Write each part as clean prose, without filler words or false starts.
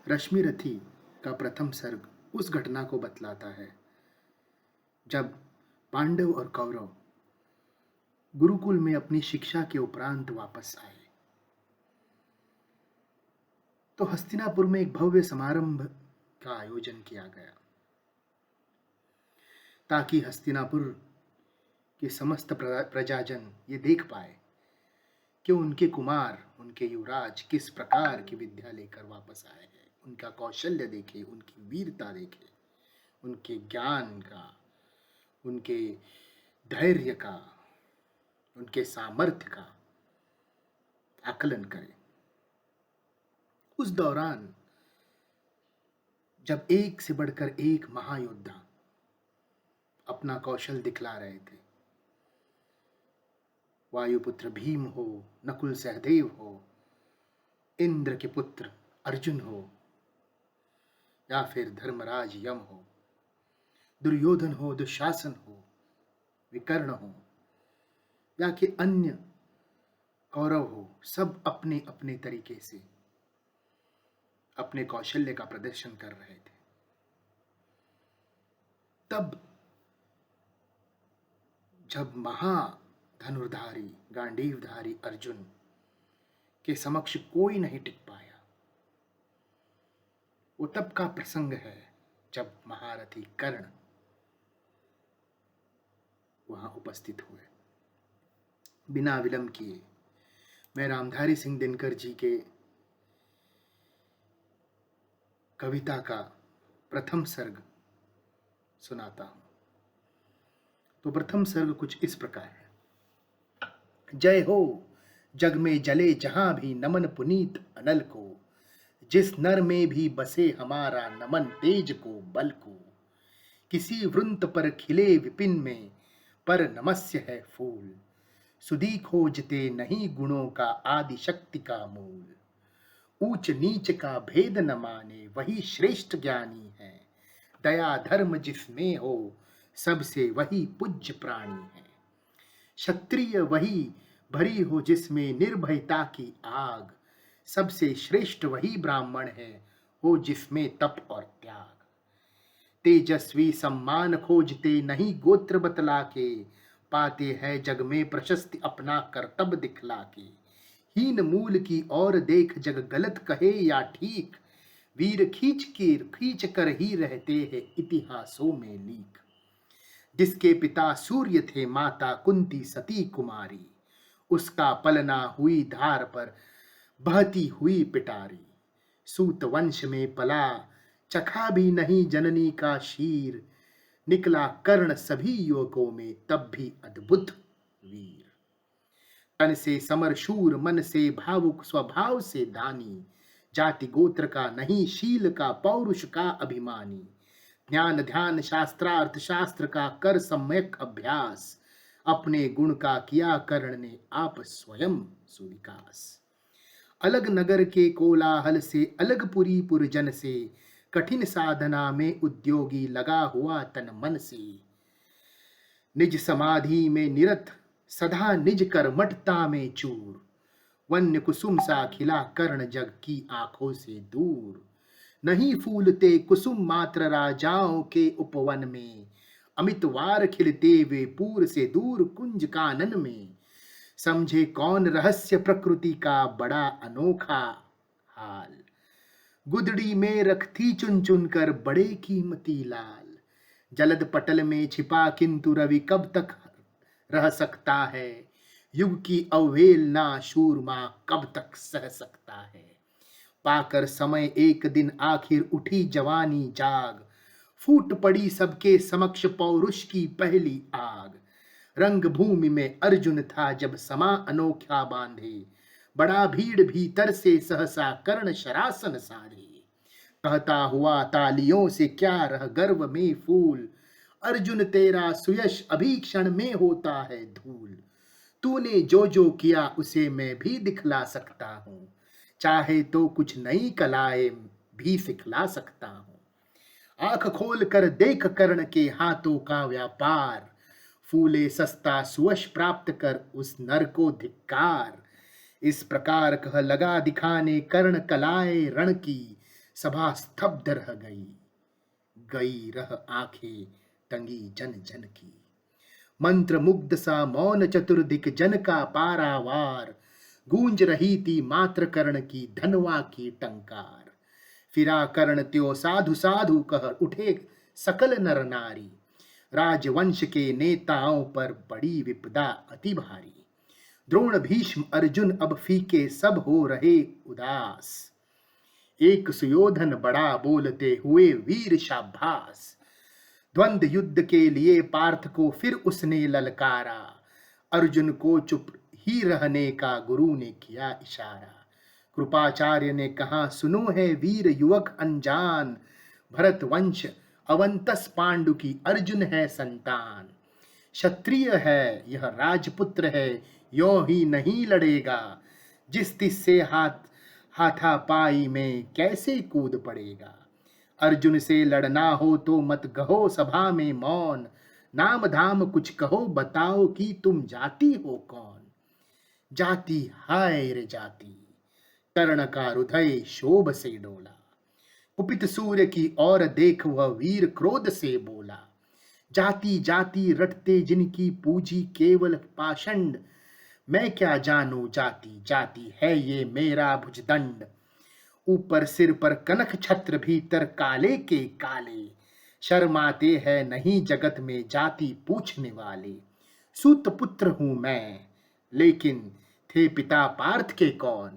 रश्मिरथी का प्रथम सर्ग उस घटना को बतलाता है जब पांडव और कौरव गुरुकुल में अपनी शिक्षा के उपरांत वापस आए तो हस्तिनापुर में एक भव्य समारंभ का आयोजन किया गया ताकि हस्तिनापुर के समस्त प्रजाजन ये देख पाए कि उनके कुमार, उनके युवराज किस प्रकार की विद्या लेकर वापस आए हैं। उनका कौशल्य देखे, उनकी वीरता देखे, उनके ज्ञान का, उनके धैर्य का, उनके सामर्थ्य का आकलन करें। उस दौरान जब एक से बढ़कर एक महायोद्धा अपना कौशल दिखला रहे थे, वायुपुत्र भीम हो, नकुल सहदेव हो, इंद्र के पुत्र अर्जुन हो, या फिर धर्मराज यम हो, दुर्योधन हो, दुशासन हो, विकर्ण हो, या कि अन्य कौरव हो, सब अपने अपने तरीके से अपने कौशल्य का प्रदर्शन कर रहे थे। तब जब महाधनुर्धारी गांडीवधारी अर्जुन के समक्ष कोई नहीं टिक पाया, वो तब का प्रसंग है जब महारथी कर्ण वहां उपस्थित हुए। बिना विलंब किए मैं रामधारी सिंह दिनकर जी के कविता का प्रथम सर्ग सुनाता हूं। तो प्रथम सर्ग कुछ इस प्रकार है। जय हो जग में जले जहां भी नमन पुनीत अनल को, जिस नर में भी बसे हमारा नमन तेज को बल को। किसी वृंत पर खिले विपिन में पर नमस्य है फूल, सुधी खोजते नहीं गुणों का आदि शक्ति का मूल। ऊंच नीच का भेद न माने वही श्रेष्ठ ज्ञानी है, दया धर्म जिसमें हो सबसे वही पूज्य प्राणी है। क्षत्रिय वही भरी हो जिसमें निर्भयता की आग, सबसे श्रेष्ठ वही ब्राह्मण है हो जिसमें तप और त्याग। तेजस्वी सम्मान खोजते नहीं गोत्र बतला के, पाते हैं जग में प्रशस्ति अपना कर्तव्य दिखला के। हीन मूल की और देख जग गलत कहे या ठीक, वीर खींच कर ही रहते हैं इतिहासों में लीक। जिसके पिता सूर्य थे माता कुंती सती कुमारी, उसका पलना हुई धार पर बहती हुई पिटारी। सूत वंश में पला चखा भी नहीं जननी का शीर, निकला कर्ण सभी युवकों में तब भी अद्भुत वीर। तन से समर शूर मन से भावुक स्वभाव से दानी, जाति गोत्र का नहीं शील का पौरुष का अभिमानी। ज्ञान ध्यान शास्त्रार्थ शास्त्र का कर सम्यक अभ्यास, अपने गुण का किया कर्ण ने आप स्वयं सुविकास। अलग नगर के कोलाहल से अलग पुरी पुरजन से, कठिन साधना में उद्योगी लगा हुआ तन मन से। निज समाधि में निरत सदा निज कर्मठता में चूर, वन्य कुसुम सा खिला कर्ण जग की आंखों से दूर। नहीं फूलते कुसुम मात्र राजाओं के उपवन में, अमितवार खिलते वे पूर से दूर कुंज कानन में। समझे कौन रहस्य प्रकृति का बड़ा अनोखा हाल, गुदड़ी में रखती चुन चुन कर बड़े कीमती लाल। जलद पटल में छिपा किंतु रवि कब तक रह सकता है, युग की अवहेलना शूरमा कब तक सह सकता है। पाकर समय एक दिन आखिर उठी जवानी जाग, फूट पड़ी सबके समक्ष पौरुष की पहली आग। रंग भूमि में अर्जुन था जब समा अनोखा बांधे, बड़ा भीड़ भीतर से सहसा कर्ण शरासन साधे। कहता हुआ तालियों से क्या रह गर्व में फूल, अर्जुन तेरा सुयश अभी क्षण में होता है धूल। तूने जो जो किया उसे मैं भी दिखला सकता हूँ, चाहे तो कुछ नई कलाएं भी सिखला सकता हूँ। आंख खोल कर देख कर्ण के हाथों का व्यापार, फूले सस्ता सुवश प्राप्त कर उस नर को धिक्कार। इस प्रकार कह लगा दिखाने कर्ण कलाए रण की, सभा स्तब्ध रह गई, गई रह आंखें तंगी जन जन की। मंत्र मुग्ध सा मौन चतुर्दिक जन का पारावार, गूंज रही थी मात्र कर्ण की धनवा की टंकार। फिरा कर्ण त्यो साधु साधु कह उठे सकल नर नारी, राजवंश के नेताओं पर बड़ी विपदा अति भारी। द्रोण भीष्म अर्जुन अब फीके सब हो रहे उदास, एक सुयोधन बड़ा बोलते हुए वीर शाबाश। द्वंद्व युद्ध के लिए पार्थ को फिर उसने ललकारा, अर्जुन को चुप ही रहने का गुरु ने किया इशारा। कृपाचार्य ने कहा सुनो है वीर युवक अनजान, भरत वंश अवंतस पांडु की अर्जुन है संतान। क्षत्रिय है यह राजपुत्र है, यो ही नहीं लड़ेगा, जिस तिस से हाथापाई में कैसे कूद पड़ेगा। अर्जुन से लड़ना हो तो मत कहो सभा में मौन, नाम धाम कुछ कहो बताओ कि तुम जाति हो कौन। जाति हाय रे जाति, कर्ण का हृदय शोभ से डोला, कुपित सूर्य की ओर देख वह वीर क्रोध से बोला। जाति जाति रटते जिनकी पूजी केवल पाषंड, मैं क्या जानू जाति, जाति है ये मेरा भुजदंड। ऊपर सिर पर कनक छत्र भीतर काले के काले, शर्माते हैं नहीं जगत में जाति पूछने वाले। सूत पुत्र हूं मैं लेकिन थे पिता पार्थ के कौन,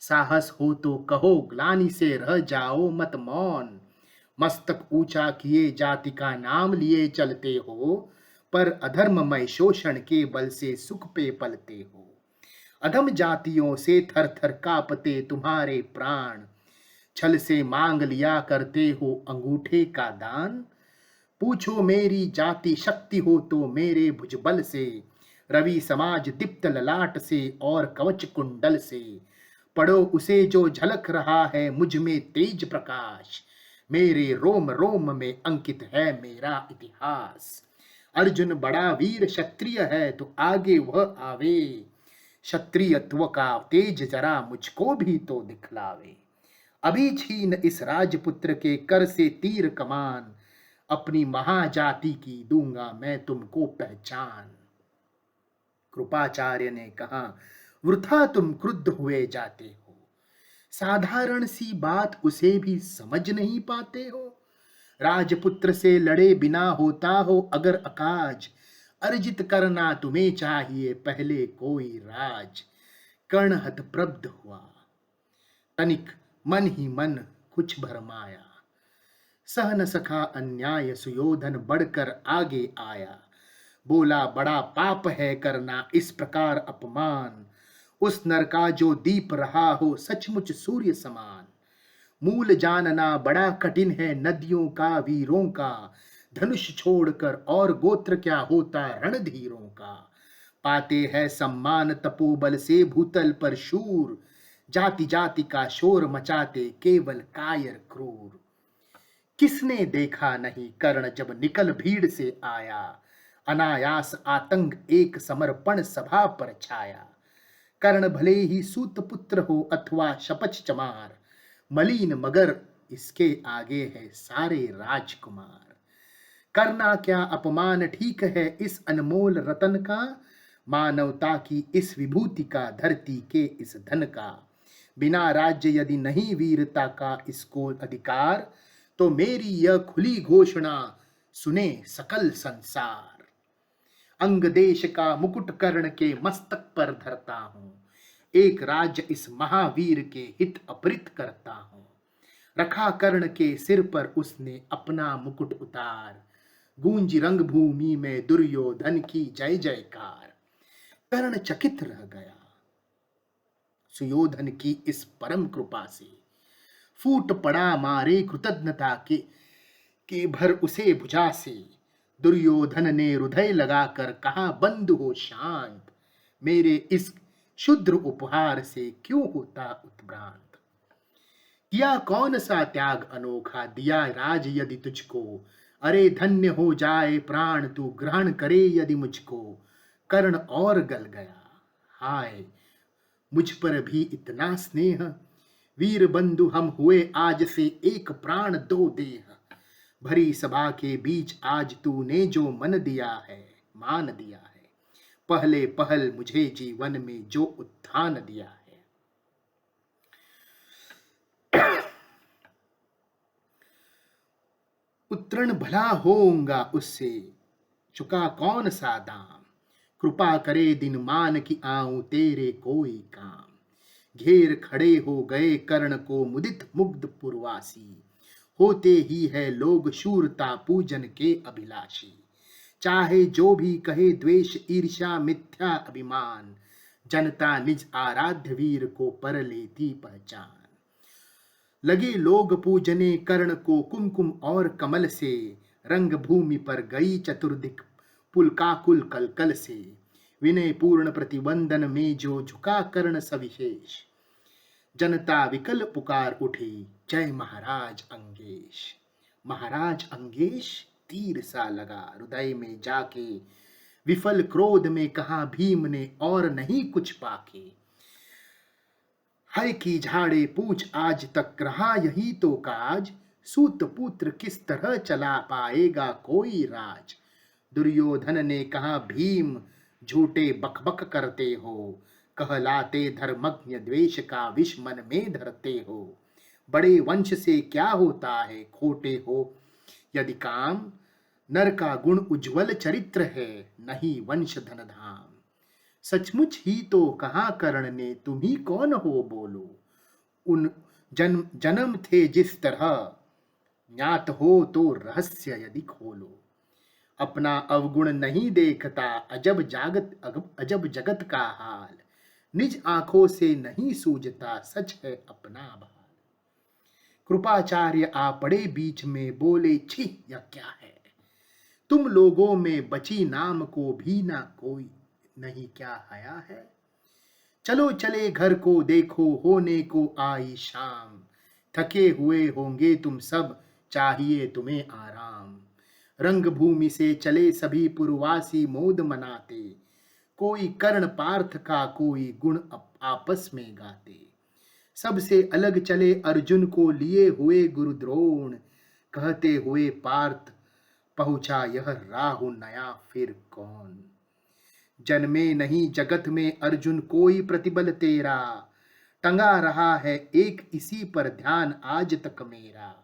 साहस हो तो कहो ग्लानि से रह जाओ मत मौन। मस्तक ऊंचा किए जाति का नाम लिए चलते हो, पर अधर्ममय शोषण के बल से सुख पे पलते हो। अधम जातियों से थर थर कांपते तुम्हारे प्राण, छल से मांग लिया करते हो अंगूठे का दान। पूछो मेरी जाति शक्ति हो तो मेरे भुजबल से, रवि समाज दीप्त ललाट से और कवच कुंडल से। पढ़ो उसे जो झलक रहा है मुझ में तेज प्रकाश, मेरे रोम रोम में अंकित है मेरा इतिहास। अर्जुन बड़ा वीर क्षत्रिय है तो आगे वह आवे, क्षत्रियत्व का तेज जरा मुझको भी तो दिखलावे। अभी छीन इस राजपुत्र के कर से तीर कमान, अपनी महाजाति की दूंगा मैं तुमको पहचान। कृपाचार्य ने कहा वृथा तुम क्रुद्ध हुए जाते हो, साधारण सी बात उसे भी समझ नहीं पाते हो। राजपुत्र से लड़े बिना होता हो अगर अकाज, अर्जित करना तुम्हें चाहिए पहले कोई राज। कर्ण हतप्रब्ध हुआ, तनिक मन ही मन कुछ भरमाया, सह न सका अन्याय सुयोधन बढ़कर आगे आया। बोला बड़ा पाप है करना इस प्रकार अपमान, उस नर का जो दीप रहा हो सचमुच सूर्य समान। मूल जानना बड़ा कठिन है नदियों का वीरों का, धनुष छोड़कर और गोत्र क्या होता रणधीरों का। पाते हैं सम्मान तपोबल से भूतल पर शूर, जाति जाति का शोर मचाते केवल कायर क्रूर। किसने देखा नहीं कर्ण जब निकल भीड़ से आया, अनायास आतंक एक समर्पण सभा पर छाया। कर्ण भले ही सूत पुत्र हो अथवा शपथ चमार, मलिन मगर इसके आगे है सारे राजकुमार। करना क्या अपमान ठीक है इस अनमोल रतन का, मानवता की इस विभूति का धरती के इस धन का। बिना राज्य यदि नहीं वीरता का इसको अधिकार, तो मेरी यह खुली घोषणा सुने सकल संसार। अंग देश का मुकुट कर्ण के मस्तक पर धरता हूं, एक राज्य इस महावीर के हित अपहृत करता हूं। रखा कर्ण के सिर पर उसने अपना मुकुट उतार, गूंजी रंग भूमि में दुर्योधन की जय जयकार। कर्ण चकित रह गया सुयोधन की इस परम कृपा से, फूट पड़ा मारे कृतज्ञता के भर उसे भुजा से। दुर्योधन ने हृदय लगाकर कहा बंधु हो शांत, मेरे इस क्षुद्र उपहार से क्यों होता उत्भ्रांत। किया कौन सा त्याग अनोखा दिया राज यदि तुझको, अरे धन्य हो जाए प्राण तू ग्रहण करे यदि मुझको। कर्ण और गल गया, हाय मुझ पर भी इतना स्नेह, वीर बंधु हम हुए आज से एक प्राण दो देह, भरी सभा के बीच आज तूने जो मन दिया है, मान दिया है, पहले पहल मुझे जीवन में जो उत्थान दिया है। उत्तरण भला होऊंगा उससे, चुका कौन सा दाम, कृपा करे दिन मान की आऊं तेरे कोई काम। घेर खड़े हो गए कर्ण को मुदित मुग्ध पुरवासी, होते ही है लोग शूरता पूजन के अभिलाषी। चाहे जो भी कहे द्वेष ईर्ष्या मिथ्या अभिमान, जनता निज आराध्य वीर को पर लेती पहचान। लगे लोग पूजने कर्ण को कुमकुम और कमल से, रंग भूमि पर गई चतुर्दिक पुलकाकुल कलकल से। विनय पूर्ण प्रतिबंधन में जो झुका कर्ण सविशेष, जनता विकल पुकार उठी जय महाराज अंगेश। महाराज अंगेश तीर सा लगा हृदय में जाके, विफल क्रोध में कहा भीम ने और नहीं कुछ पाके। है की झाड़े पूछ आज तक रहा यही तो काज, सूत पुत्र किस तरह चला पाएगा कोई राज। दुर्योधन ने कहा भीम झूठे बकबक करते हो, कहलाते धर्मज्ञ द्वेष का विष मन में धरते हो। बड़े वंश से क्या होता है खोटे हो यदि काम, नर का गुण उज्जवल चरित्र है नहीं वंश धन धाम। सचमुच ही तो कहा कर्ण ने तुम ही कौन हो बोलो, उन जन्म थे जिस तरह ज्ञात हो तो रहस्य यदि खोलो। अपना अवगुण नहीं देखता अजब जगत का हाल, निज आंखों से नहीं सूझता सच है अपना भाल। कृपाचार्य आ पड़े बीच में बोले छी यह क्या है, तुम लोगों में बची नाम को भी ना कोई नहीं क्या हया है। चलो चले घर को देखो होने को आई शाम, थके हुए होंगे तुम सब चाहिए तुम्हें आराम। रंग भूमि से चले सभी पुरवासी मोद मनाते, कोई कर्ण पार्थ का कोई गुण आपस में गाते। सबसे अलग चले अर्जुन को लिए हुए गुरु द्रोण, कहते हुए पार्थ पहुंचा यह राहु नया फिर कौन। जन्मे नहीं जगत में अर्जुन कोई प्रतिबल तेरा, टंगा रहा है एक इसी पर ध्यान आज तक मेरा।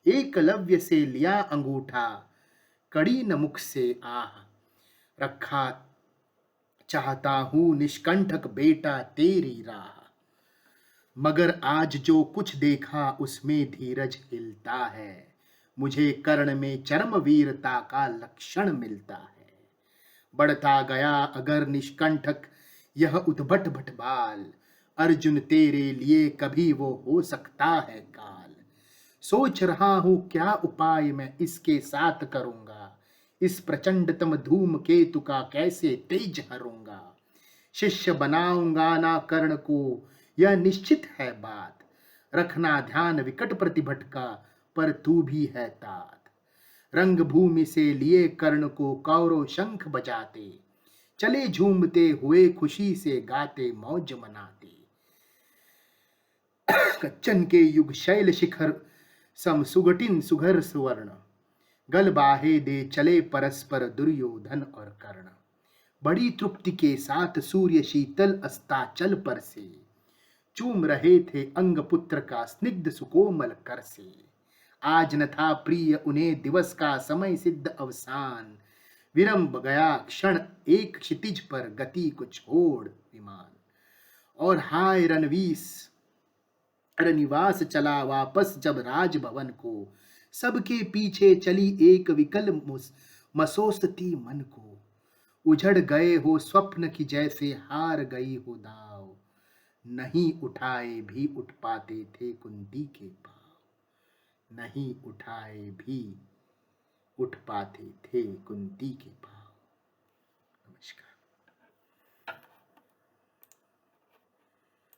एकलव्य से लिया अंगूठा कड़ी न मुख से आह, रखा चाहता हूं निष्कंठक बेटा तेरी राह। मगर आज जो कुछ देखा उसमें धीरज हिलता है, मुझे कर्ण में चरम वीरता का लक्षण मिलता है। बढ़ता गया अगर निष्कंठक यह उद्भट भटबाल, अर्जुन तेरे लिए कभी वो हो सकता है काल। सोच रहा हूं क्या उपाय मैं इसके साथ करूंगा, इस प्रचंडतम धूम केतु का कैसे तेज हरूंगा। शिष्य बनाऊंगा ना कर्ण को यह निश्चित है बात, रखना ध्यान विकट प्रतिभट का पर तू भी है तात। रंग भूमि से लिए कर्ण को कौरव शंख बजाते, चले झूमते हुए खुशी से गाते मौज मनाते। कच्चन के युग शैल शिखर सम सुगटिन सुघर सुवर्ण, गल बाहे दे चले परस्पर दुर्योधन और कर्ण। बड़ी तृप्ति के साथ सूर्य शीतल अस्ताचल पर से, चूम रहे थे अंग पुत्र का स्निग्ध सुकोमल कर से। आज न था प्रिय उन्हें दिवस का समय सिद्ध अवसान, विरंब गया क्षण एक क्षितिज पर गति को छोड़ विमान। और हाय रनिवास चला वापस जब राजभवन को, सबके पीछे चली एक विकल मसोसती मन को। उजड़ गए हो स्वप्न की जैसे हार गई हो दाव, नहीं उठाए भी उठ पाते थे कुंती के पांव। नहीं उठाए भी उठ पाते थे कुंती के पांव। नमस्कार।